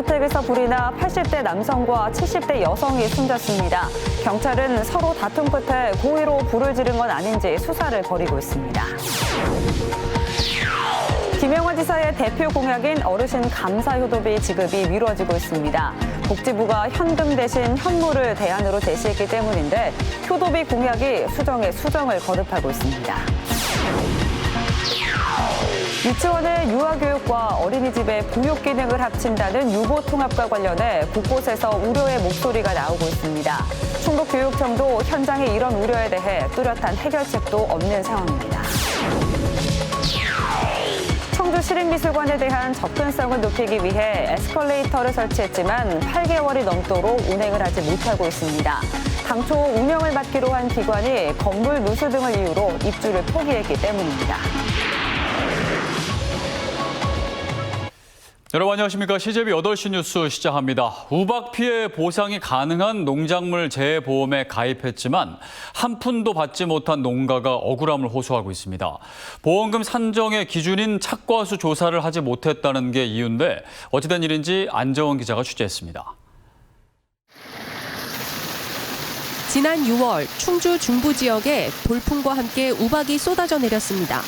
주택에서 불이 나 80대 남성과 70대 여성이 숨졌습니다. 경찰은 서로 다툼 끝에 고의로 불을 지른 건 아닌지 수사를 벌이고 있습니다. 김영환 지사의 대표 공약인 어르신 감사 효도비 지급이 미뤄지고 있습니다. 복지부가 현금 대신 현물을 대안으로 제시했기 때문인데 효도비 공약이 수정에 수정을 거듭하고 있습니다. 유치원의 유아교육과 어린이집의 보육 기능을 합친다는 유보 통합과 관련해 곳곳에서 우려의 목소리가 나오고 있습니다. 충북교육청도 현장의 이런 우려에 대해 뚜렷한 해결책도 없는 상황입니다. 청주시립미술관에 대한 접근성을 높이기 위해 에스컬레이터를 설치했지만 8개월이 넘도록 운행을 하지 못하고 있습니다. 당초 운영을 맡기로 한 기관이 건물 누수 등을 이유로 입주를 포기했기 때문입니다. 여러분 안녕하십니까. CJB 8시 뉴스 시작합니다. 우박 피해 보상이 가능한 농작물 재해보험에 가입했지만 한 푼도 받지 못한 농가가 억울함을 호소하고 있습니다. 보험금 산정의 기준인 착과수 조사를 하지 못했다는 게 이유인데 어찌된 일인지 안정원 기자가 취재했습니다. 지난 6월 충주 중부 지역에 돌풍과 함께 우박이 쏟아져 내렸습니다.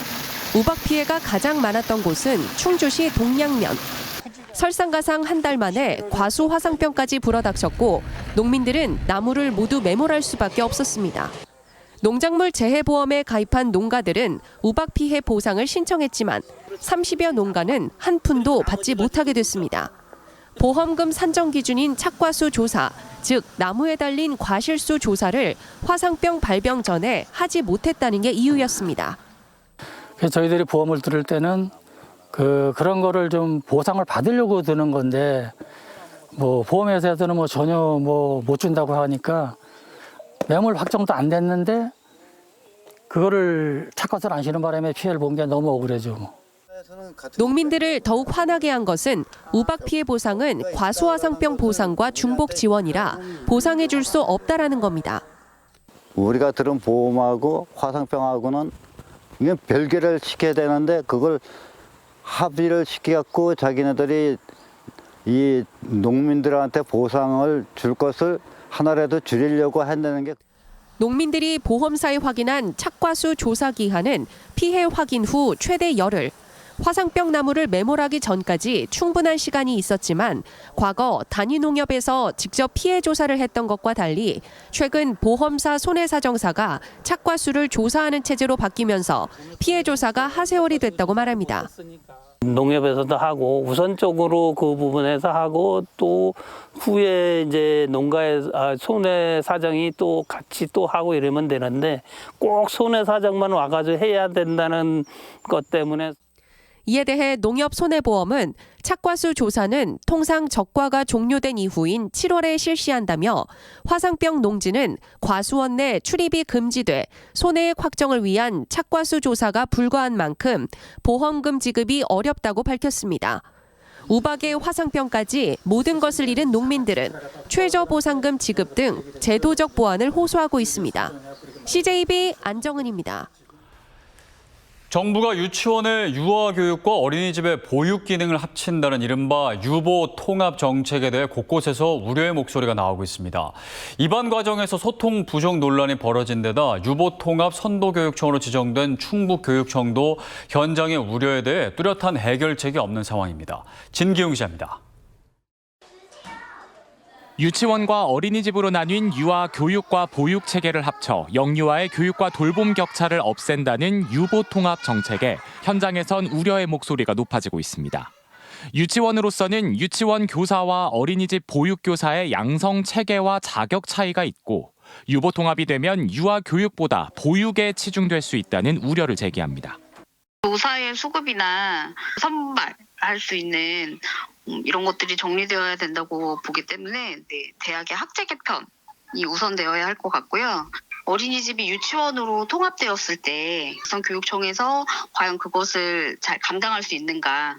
우박 피해가 가장 많았던 곳은 충주시 동양면. 설상가상 한 달 만에 과수 화상병까지 불어닥쳤고 농민들은 나무를 모두 매몰할 수밖에 없었습니다. 농작물 재해보험에 가입한 농가들은 우박 피해 보상을 신청했지만 30여 농가는 한 푼도 받지 못하게 됐습니다. 보험금 산정 기준인 착과수 조사, 즉 나무에 달린 과실수 조사를 화상병 발병 전에 하지 못했다는 게 이유였습니다. 저희들이 보험을 들을 때는 그런 거를 좀 보상을 받으려고 드는 건데 보험회사에서는 전혀 못 준다고 하니까 매물 확정도 안 됐는데 그거를 착과수를 안 쉬는 바람에 피해를 본 게 너무 억울하죠. 농민들을 더욱 화나게 한 것은 우박 피해 보상은 과수화상병 보상과 중복 지원이라 보상해 줄 수 없다라는 겁니다. 우리가 들은 보험하고 화상병하고는 이건 별개를 시켜야 되는데 그걸 합의를 시켜갖고 자기네들이 이 농민들한테 보상을 줄 것을 하나라도 줄이려고 한다는 게. 농민들이 보험사에 확인한 착과수 조사 기한은 피해 확인 후 최대 열흘. 화상병 나무를 매몰하기 전까지 충분한 시간이 있었지만 과거 단위농협에서 직접 피해 조사를 했던 것과 달리 최근 보험사 손해사정사가 착과수를 조사하는 체제로 바뀌면서 피해 조사가 하세월이 됐다고 말합니다. 농협에서도 하고 우선적으로 그 부분에서 하고 또 후에 이제 농가의 손해사정이 또 같이 또 하고 이러면 되는데 꼭 손해사정만 와가지고 해야 된다는 것 때문에. 이에 대해 농협손해보험은 착과수 조사는 통상 적과가 종료된 이후인 7월에 실시한다며 화상병 농지는 과수원 내 출입이 금지돼 손해액 확정을 위한 착과수 조사가 불가한 만큼 보험금 지급이 어렵다고 밝혔습니다. 우박의 화상병까지 모든 것을 잃은 농민들은 최저보상금 지급 등 제도적 보완을 호소하고 있습니다. CJB 안정은입니다. 정부가 유치원의 유아교육과 어린이집의 보육 기능을 합친다는 이른바 유보 통합 정책에 대해 곳곳에서 우려의 목소리가 나오고 있습니다. 입안 과정에서 소통 부족 논란이 벌어진 데다 유보 통합 선도교육청으로 지정된 충북교육청도 현장의 우려에 대해 뚜렷한 해결책이 없는 상황입니다. 진기웅 기자입니다. 유치원과 어린이집으로 나뉜 유아 교육과 보육 체계를 합쳐 영유아의 교육과 돌봄 격차를 없앤다는 유보 통합 정책에 현장에선 우려의 목소리가 높아지고 있습니다. 유치원으로서는 유치원 교사와 어린이집 보육 교사의 양성 체계와 자격 차이가 있고 유보 통합이 되면 유아 교육보다 보육에 치중될 수 있다는 우려를 제기합니다. 교사의 수급이나 선발할 수 있는 이런 것들이 정리되어야 된다고 보기 때문에 대학의 학제 개편이 우선되어야 할 것 같고요. 어린이집이 유치원으로 통합되었을 때 교육청에서 과연 그것을 잘 감당할 수 있는가.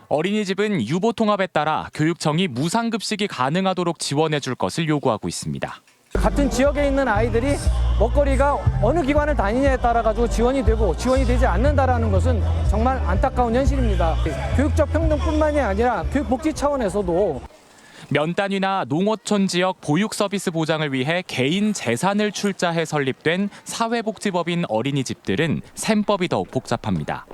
어린이집은 유보 통합에 따라 교육청이 무상급식이 가능하도록 지원해 줄 것을 요구하고 있습니다. 같은 지역에 있는 아이들이 먹거리가 어느 기관을 다니냐에 따라 가지고 지원이 되고 지원이 되지 않는다라는 것은 정말 안타까운 현실입니다. 교육적 평등뿐만이 아니라 교육복지 차원에서도 면단위나 농어촌 지역 보육 서비스 보장을 위해 개인 재산을 출자해 설립된 사회복지법인 어린이집들은 셈법이 더욱 복잡합니다.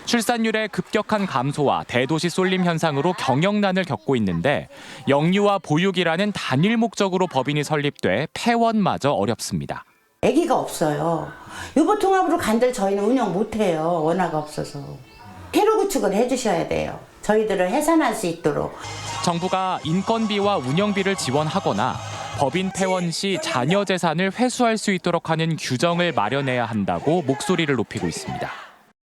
출산율의 급격한 감소와 대도시 쏠림 현상으로 경영난을 겪고 있는데 영유아 보육이라는 단일 목적으로 법인이 설립돼 폐원마저 어렵습니다. 아기가 없어요. 유보통합으로 간들 저희는 운영 못해요. 원화가 없어서. 폐로 구축을 해주셔야 돼요. 저희들을 해산할 수 있도록. 정부가 인건비와 운영비를 지원하거나 법인 폐원 시 자녀 재산을 회수할 수 있도록 하는 규정을 마련해야 한다고 목소리를 높이고 있습니다.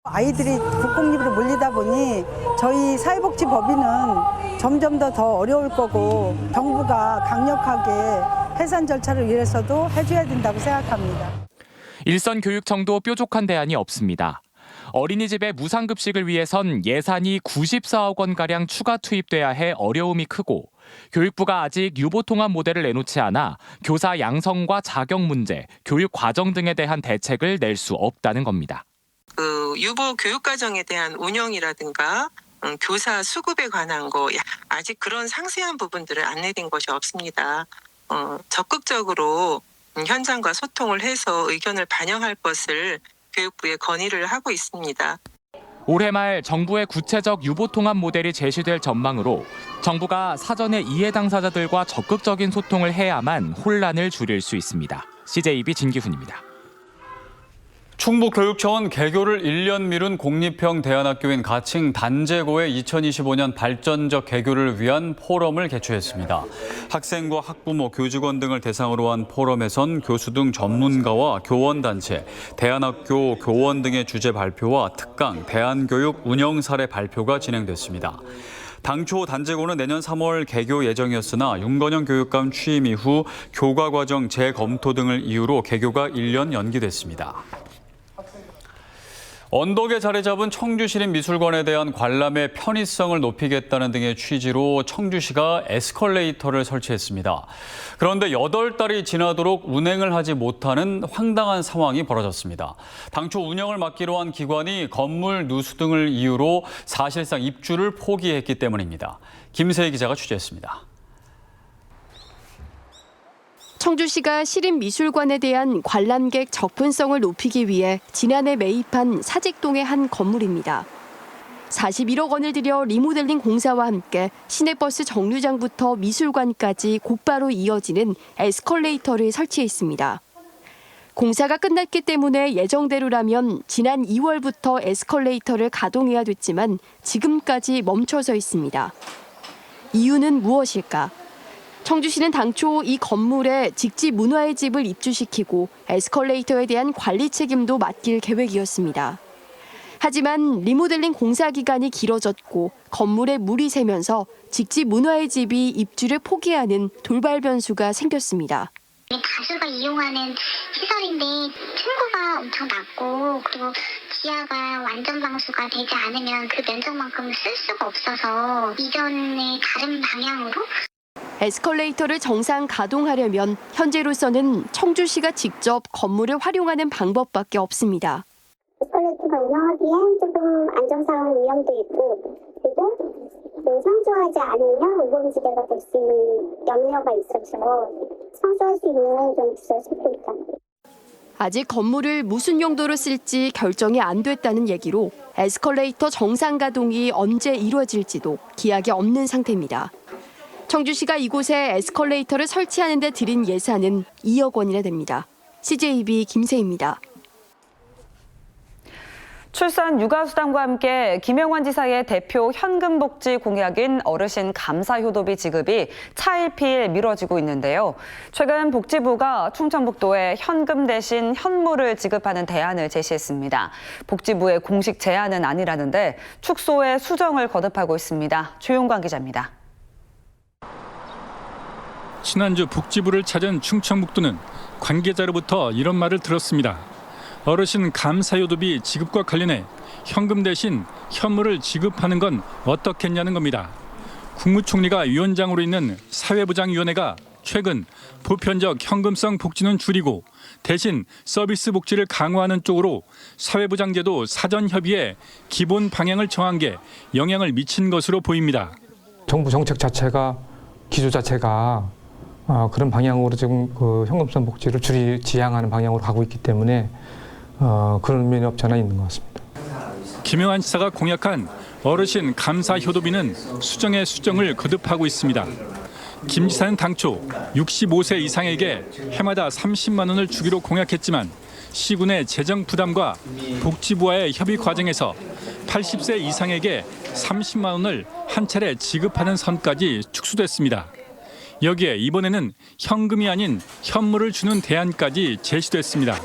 아이들이 국공립으로 몰리다 보니 저희 사회복지법인은 점점 더 어려울 거고 정부가 강력하게 해산 절차를 위해서도 해줘야 된다고 생각합니다. 일선 교육청도 뾰족한 대안이 없습니다. 어린이집의 무상급식을 위해선 예산이 94억 원가량 추가 투입돼야 해 어려움이 크고 교육부가 아직 유보통합 모델을 내놓지 않아 교사 양성과 자격 문제, 교육 과정 등에 대한 대책을 낼 수 없다는 겁니다. 유보 교육과정에 대한 운영이라든가 교사 수급에 관한 거 아직 그런 상세한 부분들을 안내된 것이 없습니다. 적극적으로 현장과 소통을 해서 의견을 반영할 것을 교육부에 건의를 하고 있습니다. 올해 말 정부의 구체적 유보통합 모델이 제시될 전망으로 정부가 사전에 이해 당사자들과 적극적인 소통을 해야만 혼란을 줄일 수 있습니다. CJB 진기훈입니다. 충북교육청은 개교를 1년 미룬 공립형 대안학교인 가칭 단제고의 2025년 발전적 개교를 위한 포럼을 개최했습니다. 학생과 학부모, 교직원 등을 대상으로 한 포럼에선 교수 등 전문가와 교원단체, 대안학교 교원 등의 주제 발표와 특강, 대안교육 운영 사례 발표가 진행됐습니다. 당초 단제고는 내년 3월 개교 예정이었으나 윤건영 교육감 취임 이후 교과 과정 재검토 등을 이유로 개교가 1년 연기됐습니다. 언덕에 자리 잡은 청주시립미술관에 대한 관람의 편의성을 높이겠다는 등의 취지로 청주시가 에스컬레이터를 설치했습니다. 그런데 8달이 지나도록 운행을 하지 못하는 황당한 상황이 벌어졌습니다. 당초 운영을 맡기로 한 기관이 건물 누수 등을 이유로 사실상 입주를 포기했기 때문입니다. 김세희 기자가 취재했습니다. 청주시가 시립미술관에 대한 관람객 접근성을 높이기 위해 지난해 매입한 사직동의 한 건물입니다. 41억 원을 들여 리모델링 공사와 함께 시내버스 정류장부터 미술관까지 곧바로 이어지는 에스컬레이터를 설치했습니다. 공사가 끝났기 때문에 예정대로라면 지난 2월부터 에스컬레이터를 가동해야 됐지만 지금까지 멈춰서 있습니다. 이유는 무엇일까? 청주시는 당초 이 건물에 직지 문화의 집을 입주시키고 에스컬레이터에 대한 관리 책임도 맡길 계획이었습니다. 하지만 리모델링 공사 기간이 길어졌고 건물에 물이 새면서 직지 문화의 집이 입주를 포기하는 돌발 변수가 생겼습니다. 다수가 이용하는 시설인데 층고가 엄청 낮고 그리고 지하가 완전 방수가 되지 않으면 그 면적만큼 쓸 수가 없어서 이전의 다른 방향으로 에스컬레이터를 정상 가동하려면 현재로서는 청주시가 직접 건물을 활용하는 방법밖에 없습니다. 에스컬레이터가 운영하기엔 조금 안전상 위험도 있고 그리고 성수하지 않으면 오공지대가 될 수 있는 염려가 있어서 성수할 수 있는 좀 구설을 찾고 있다. 아직 건물을 무슨 용도로 쓸지 결정이 안 됐다는 얘기로 에스컬레이터 정상 가동이 언제 이루어질지도 기약이 없는 상태입니다. 청주시가 이곳에 에스컬레이터를 설치하는 데 들인 예산은 2억 원이나 됩니다. CJB 김세희입니다. 출산 육아수당과 함께 김영환 지사의 대표 현금복지 공약인 어르신 감사효도비 지급이 차일피일 미뤄지고 있는데요. 최근 복지부가 충청북도에 현금 대신 현물을 지급하는 대안을 제시했습니다. 복지부의 공식 제안은 아니라는데 축소에 수정을 거듭하고 있습니다. 조용관 기자입니다. 지난주 복지부를 찾은 충청북도는 관계자로부터 이런 말을 들었습니다. 어르신 감사효도비 지급과 관련해 현금 대신 현물을 지급하는 건 어떻겠냐는 겁니다. 국무총리가 위원장으로 있는 사회보장위원회가 최근 보편적 현금성 복지는 줄이고 대신 서비스 복지를 강화하는 쪽으로 사회보장제도 사전 협의에 기본 방향을 정한 게 영향을 미친 것으로 보입니다. 정부 정책 자체가 기조 자체가 그런 방향으로 지금 그 현금성 복지를 지향하는 방향으로 가고 있기 때문에 그런 면이 없지 않아 있는 것 같습니다. 김영한 지사가 공약한 어르신 감사 효도비는 수정의 수정을 거듭하고 있습니다. 김 지사는 당초 65세 이상에게 해마다 30만 원을 주기로 공약했지만 시군의 재정 부담과 복지부와의 협의 과정에서 80세 이상에게 30만 원을 한 차례 지급하는 선까지 축소됐습니다. 여기에 이번에는 현금이 아닌 현물을 주는 대안까지 제시됐습니다.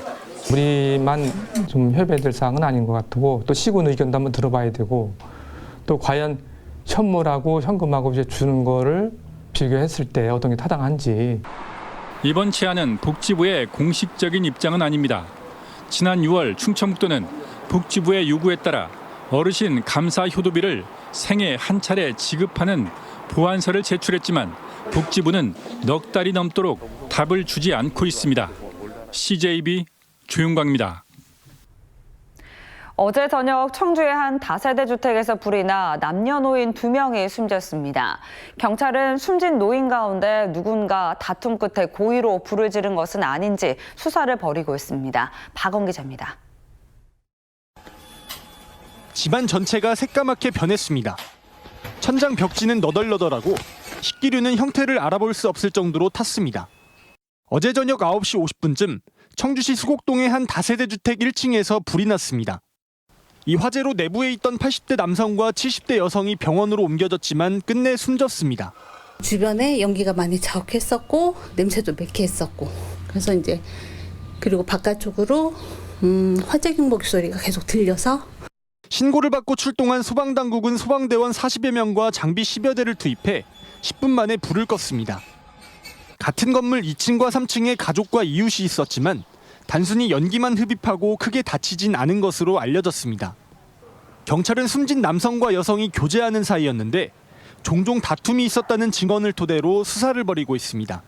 우리만 좀 협의될 사항은 아닌 것 같고 또 시군 의견도 한번 들어봐야 되고 또 과연 현물하고 현금하고 이제 주는 거를 비교했을 때 어떤 게 타당한지. 이번 제안은 복지부의 공식적인 입장은 아닙니다. 지난 6월 충청북도는 복지부의 요구에 따라 어르신 감사 효도비를 생애 한 차례 지급하는 보완서를 제출했지만 복지부는 넉 달이 넘도록 답을 주지 않고 있습니다. CJB 조용광입니다. 어제 저녁 청주의 한 다세대 주택에서 불이 나 남녀노인 2명이 숨졌습니다. 경찰은 숨진 노인 가운데 누군가 다툼 끝에 고의로 불을 지른 것은 아닌지 수사를 벌이고 있습니다. 박원 기자입니다. 집안 전체가 새까맣게 변했습니다. 천장 벽지는 너덜너덜하고 식기류는 형태를 알아볼 수 없을 정도로 탔습니다. 어제 저녁 9시 50분쯤 청주시 수곡동의 한 다세대 주택 1층에서 불이 났습니다. 이 화재로 내부에 있던 80대 남성과 70대 여성이 병원으로 옮겨졌지만 끝내 숨졌습니다. 주변에 연기가 많이 자욱했었고 냄새도 매캐했었고 그래서 이제 그리고 바깥쪽으로 화재 경보 소리가 계속 들려서 신고를 받고 출동한 소방당국은 소방대원 40여 명과 장비 10여 대를 투입해 10분 만에 불을 껐습니다. 같은 건물 2층과 3층에 가족과 이웃이 있었지만 단순히 연기만 흡입하고 크게 다치진 않은 것으로 알려졌습니다. 경찰은 숨진 남성과 여성이 교제하는 사이였는데 종종 다툼이 있었다는 증언을 토대로 수사를 벌이고 있습니다.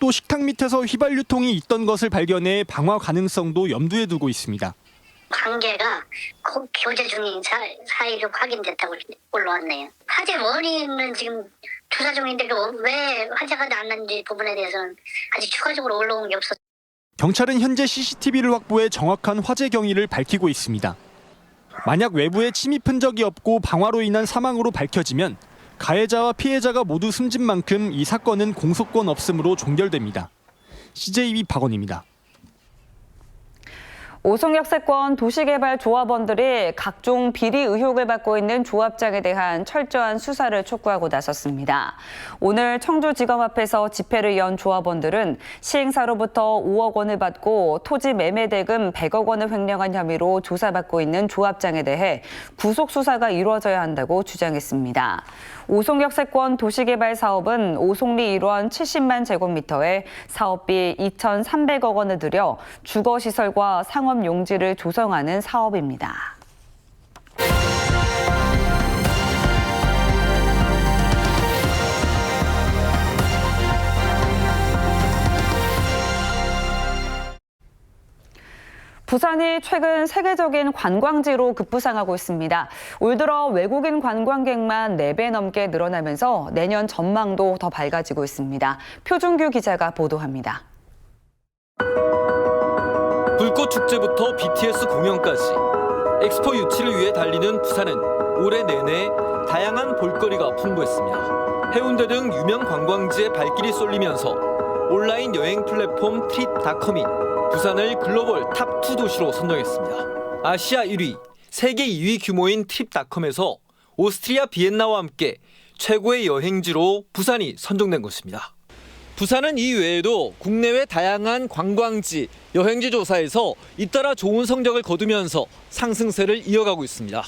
또 식탁 밑에서 휘발유통이 있던 것을 발견해 방화 가능성도 염두에 두고 있습니다. 관계가 교제 중인 사이로 확인됐다고 올라왔네요. 화재 원인은 지금 조사 중인데 왜 화재가 났는지 부분에 대해서는 아직 추가적으로 올라온 게 없었어요. 경찰은 현재 CCTV를 확보해 정확한 화재 경위를 밝히고 있습니다. 만약 외부에 침입 흔적이 없고 방화로 인한 사망으로 밝혀지면 가해자와 피해자가 모두 숨진 만큼 이 사건은 공소권 없음으로 종결됩니다. CJB 박원입니다. 오송역세권 도시개발 조합원들이 각종 비리 의혹을 받고 있는 조합장에 대한 철저한 수사를 촉구하고 나섰습니다. 오늘 청주지검 앞에서 집회를 연 조합원들은 시행사로부터 5억 원을 받고 토지 매매 대금 100억 원을 횡령한 혐의로 조사받고 있는 조합장에 대해 구속 수사가 이루어져야 한다고 주장했습니다. 오송역세권 도시개발 사업은 오송리 1원 70만 제곱미터에 사업비 2,300억 원을 들여 주거시설과 상업 용지를 조성하는 사업입니다. 부산이 최근 세계적인 관광지로 급부상하고 있습니다. 올 들어 외국인 관광객만 4배 넘게 늘어나면서 내년 전망도 더 밝아지고 있습니다. 표준규 기자가 보도합니다. 불꽃축제부터 BTS 공연까지 엑스포 유치를 위해 달리는 부산은 올해 내내 다양한 볼거리가 풍부했습니다. 해운대 등 유명 관광지에 발길이 쏠리면서 온라인 여행 플랫폼 트립닷컴이 부산을 글로벌 탑2 도시로 선정했습니다. 아시아 1위, 세계 2위 규모인 트립닷컴에서 오스트리아 비엔나와 함께 최고의 여행지로 부산이 선정된 것입니다. 부산은 이 외에도 국내외 다양한 관광지, 여행지 조사에서 잇따라 좋은 성적을 거두면서 상승세를 이어가고 있습니다.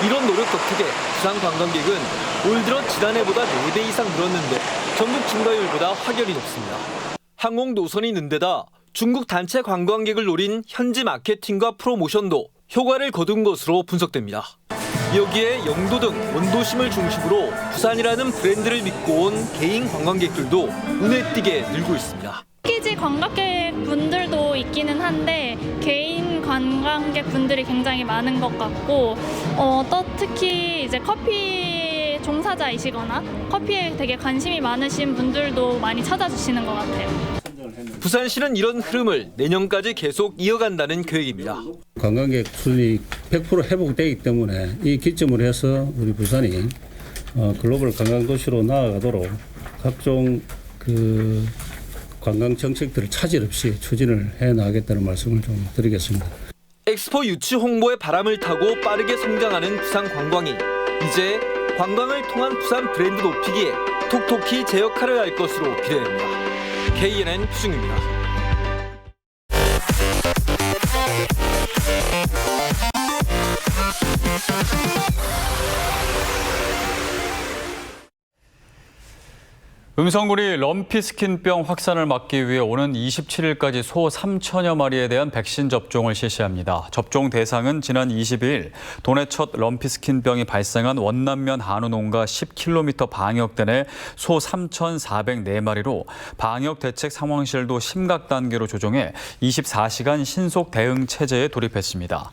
이런 노력 덕택에 부산 관광객은 올 들어 지난해보다 4배 이상 늘었는데 전국 증가율보다 확연히 높습니다. 항공 노선이 는 데다 중국 단체 관광객을 노린 현지 마케팅과 프로모션도 효과를 거둔 것으로 분석됩니다. 여기에 영도 등 원도심을 중심으로 부산이라는 브랜드를 믿고 온 개인 관광객들도 눈에 띄게 늘고 있습니다. 패키지 관광객 분들도 있기는 한데 개인 관광객 분들이 굉장히 많은 것 같고 또 특히 이제 커피 종사자이시거나 커피에 되게 관심이 많으신 분들도 많이 찾아주시는 것 같아요. 부산시는 이런 흐름을 내년까지 계속 이어간다는 계획입니다. 관광객 수준이 100% 회복되기 때문에 이 기점으로 해서 우리 부산이 글로벌 관광도시로 나아가도록 각종 관광 정책들을 차질 없이 추진을 해나가겠다는 말씀을 좀 드리겠습니다. 엑스포 유치 홍보의 바람을 타고 빠르게 성장하는 부산 관광이 이제 관광을 통한 부산 브랜드 높이기에 톡톡히 제 역할을 할 것으로 기대됩니다. KNN 표중입니다. 음성군이 럼피스킨병 확산을 막기 위해 오는 27일까지 소 3천여 마리에 대한 백신 접종을 실시합니다. 접종 대상은 지난 22일 도내 첫 럼피스킨병이 발생한 원남면 한우 농가 10km 방역대 내 소 3,404마리로 방역 대책 상황실도 심각 단계로 조정해 24시간 신속 대응 체제에 돌입했습니다.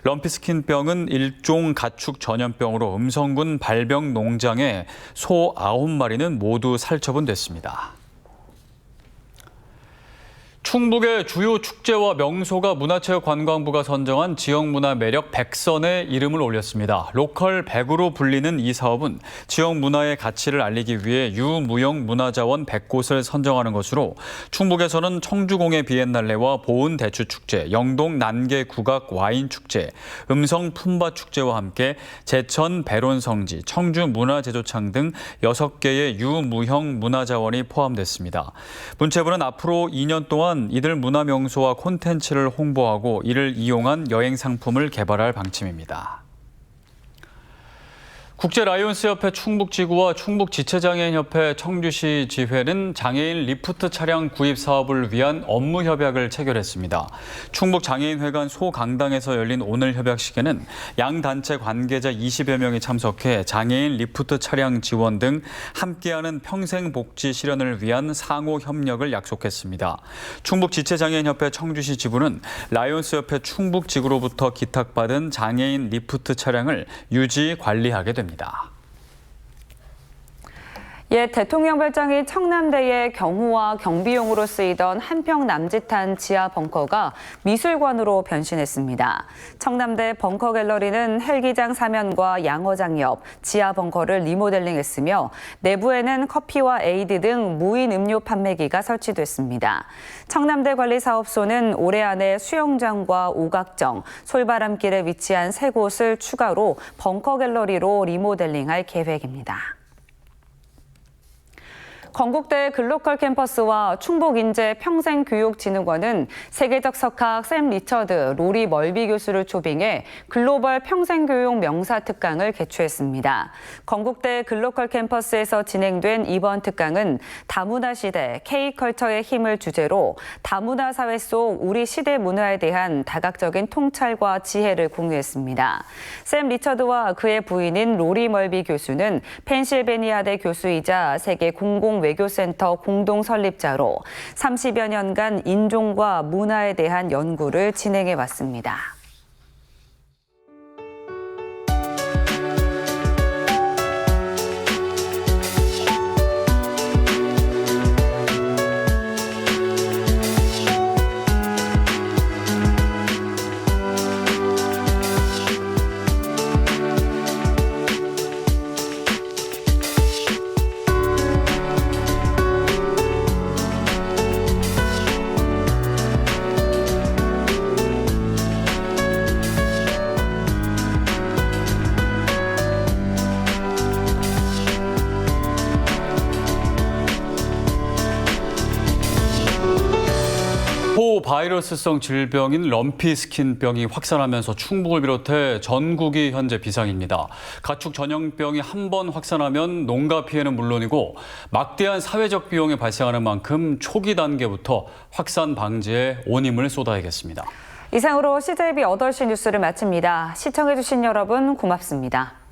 럼피스킨병은 일종 가축 전염병으로 음성군 발병 농장의 소 9마리는 모두 살처분됐습니다. 충북의 주요 축제와 명소가 문화체육관광부가 선정한 지역문화 매력 100선에 이름을 올렸습니다. 로컬 100으로 불리는 이 사업은 지역 문화의 가치를 알리기 위해 유무형 문화자원 100곳을 선정하는 것으로 충북에서는 청주공예 비엔날레와 보은 대추축제, 영동 난계 국악 와인축제, 음성 품바축제와 함께 제천 배론성지, 청주 문화제조창 등 6개의 유무형 문화자원이 포함됐습니다. 문체부는 앞으로 2년 동안 이들 문화명소와 콘텐츠를 홍보하고 이를 이용한 여행 상품을 개발할 방침입니다. 국제라이온스협회 충북지구와 충북지체장애인협회 청주시 지회는 장애인 리프트 차량 구입 사업을 위한 업무 협약을 체결했습니다. 충북장애인회관 소강당에서 열린 오늘 협약식에는 양 단체 관계자 20여 명이 참석해 장애인 리프트 차량 지원 등 함께하는 평생복지 실현을 위한 상호 협력을 약속했습니다. 충북지체장애인협회 청주시 지부는 라이온스협회 충북지구로부터 기탁받은 장애인 리프트 차량을 유지 관리하게 됩니다. 옛 대통령 별장인 청남대의 경호와 경비용으로 쓰이던 한평 남짓한 지하 벙커가 미술관으로 변신했습니다. 청남대 벙커 갤러리는 헬기장 사면과 양어장 옆 지하 벙커를 리모델링했으며 내부에는 커피와 에이드 등 무인 음료 판매기가 설치됐습니다. 청남대 관리사업소는 올해 안에 수영장과 오각정, 솔바람길에 위치한 3곳을 추가로 벙커 갤러리로 리모델링할 계획입니다. 건국대 글로컬 캠퍼스와 충북인재평생교육진흥원은 세계적 석학 샘 리처드 로리 멀비 교수를 초빙해 글로벌 평생교육 명사 특강을 개최했습니다. 건국대 글로컬 캠퍼스에서 진행된 이번 특강은 다문화 시대 K컬처의 힘을 주제로 다문화 사회 속 우리 시대 문화에 대한 다각적인 통찰과 지혜를 공유했습니다. 샘 리처드와 그의 부인인 로리 멀비 교수는 펜실베니아대 교수이자 세계 외교센터 공동 설립자로 30여 년간 인종과 문화에 대한 연구를 진행해 왔습니다. 바이러스성 질병인 럼피스킨병이 확산하면서 충북을 비롯해 전국이 현재 비상입니다. 가축 전염병이 한 번 확산하면 농가 피해는 물론이고 막대한 사회적 비용이 발생하는 만큼 초기 단계부터 확산 방지에 온 힘을 쏟아야겠습니다. 이상으로 CJB 8시 뉴스를 마칩니다. 시청해주신 여러분 고맙습니다.